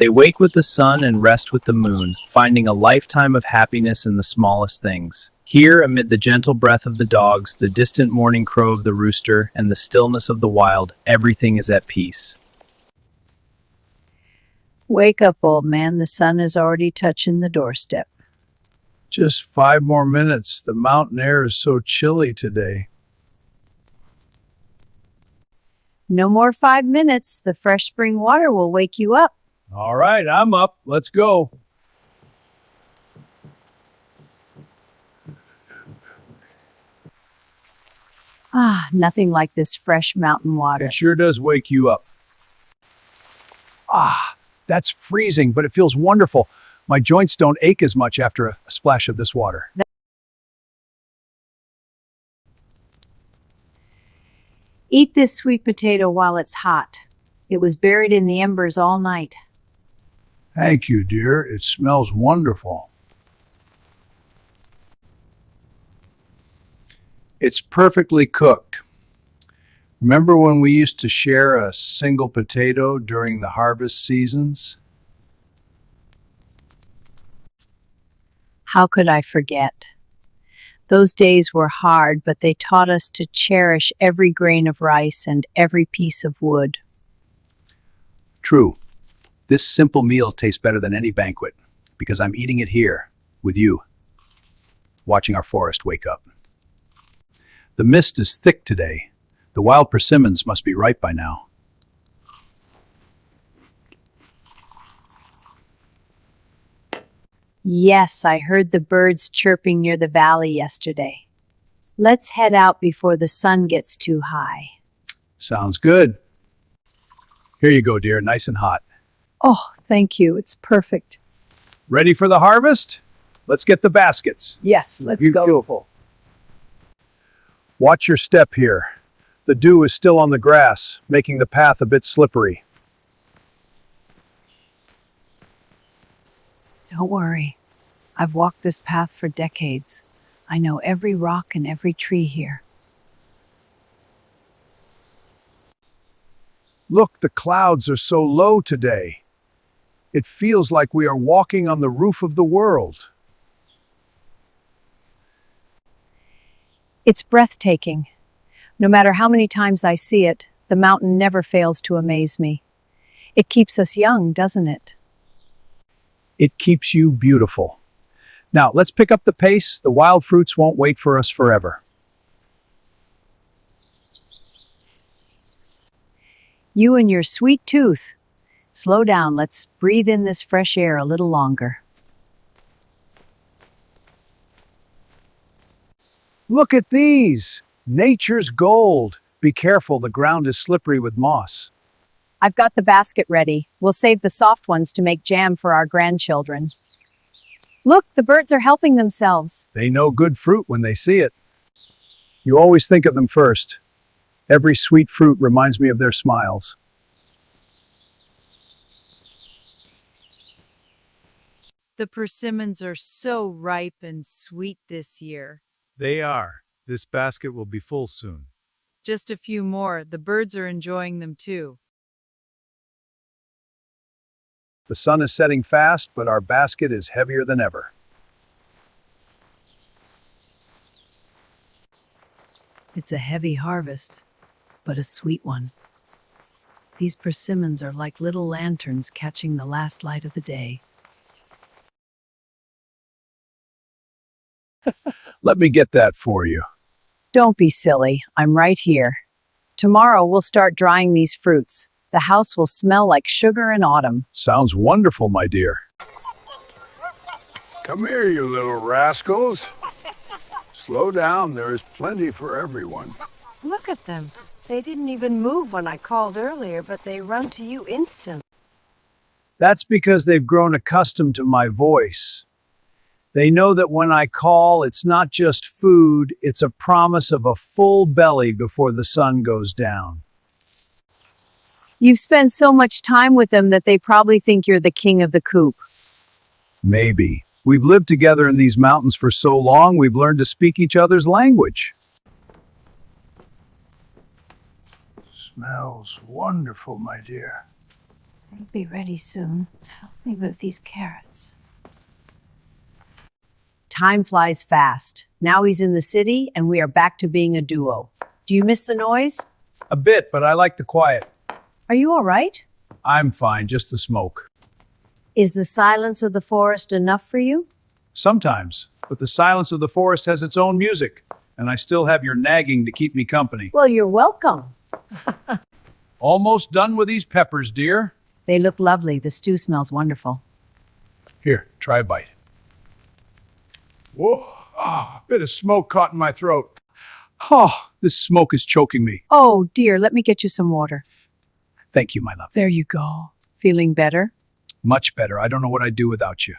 They wake with the sun and rest with the moon, finding a lifetime of happiness in the smallest things. Here, amid the gentle breath of the dogs, the distant morning crow of the rooster, and the stillness of the wild, everything is at peace. Wake up, old man. The sun is already touching the doorstep. Just 5 more minutes. The mountain air is so chilly today. No more 5 minutes. The fresh spring water will wake you up. All right, I'm up. Let's go. Ah, nothing like this fresh mountain water. It sure does wake you up. Ah, that's freezing, but it feels wonderful. My joints don't ache as much after a splash of this water. Eat this sweet potato while it's hot. It was buried in the embers all night. Thank you, dear. It smells wonderful. It's perfectly cooked. Remember when we used to share a single potato during the harvest seasons? How could I forget? Those days were hard, but they taught us to cherish every grain of rice and every piece of wood. True. This simple meal tastes better than any banquet because I'm eating it here with you, watching our forest wake up. The mist is thick today. The wild persimmons must be ripe by now. Yes, I heard the birds chirping near the valley yesterday. Let's head out before the sun gets too high. Sounds good. Here you go, dear, nice and hot. Oh, thank you. It's perfect. Ready for the harvest? Let's get the baskets. Yes, let's go. Beautiful. Watch your step here. The dew is still on the grass, making the path a bit slippery. Don't worry. I've walked this path for decades. I know every rock and every tree here. Look, the clouds are so low today. It feels like we are walking on the roof of the world. It's breathtaking. No matter how many times I see it, the mountain never fails to amaze me. It keeps us young, doesn't it? It keeps you beautiful. Now, let's pick up the pace. The wild fruits won't wait for us forever. You and your sweet tooth. Slow down. Let's breathe in this fresh air a little longer. Look at these! Nature's gold. Be careful, the ground is slippery with moss. I've got the basket ready. We'll save the soft ones to make jam for our grandchildren. Look, the birds are helping themselves. They know good fruit when they see it. You always think of them first. Every sweet fruit reminds me of their smiles. The persimmons are so ripe and sweet this year. They are. This basket will be full soon. Just a few more. The birds are enjoying them too. The sun is setting fast, but our basket is heavier than ever. It's a heavy harvest, but a sweet one. These persimmons are like little lanterns catching the last light of the day. Let me get that for you. Don't be silly. I'm right here. Tomorrow we'll start drying these fruits. The house will smell like sugar in autumn. Sounds wonderful, my dear. Come here, you little rascals. Slow down, there is plenty for everyone. Look at them. They didn't even move when I called earlier, but they run to you instantly. That's because they've grown accustomed to my voice. They know that when I call, it's not just food, it's a promise of a full belly before the sun goes down. You've spent so much time with them that they probably think you're the king of the coop. Maybe. We've lived together in these mountains for so long, we've learned to speak each other's language. Smells wonderful, my dear. It'll be ready soon. Help me with these carrots. Time flies fast. Now he's in the city, and we are back to being a duo. Do you miss the noise? A bit, but I like the quiet. Are you all right? I'm fine, just the smoke. Is the silence of the forest enough for you? Sometimes, but the silence of the forest has its own music, and I still have your nagging to keep me company. Well, you're welcome. Almost done with these peppers, dear. They look lovely. The stew smells wonderful. Here, try a bite. Whoa, bit of smoke caught in my throat. Oh, this smoke is choking me. Oh, dear, let me get you some water. Thank you, my love. There you go. Feeling better? Much better. I don't know what I'd do without you.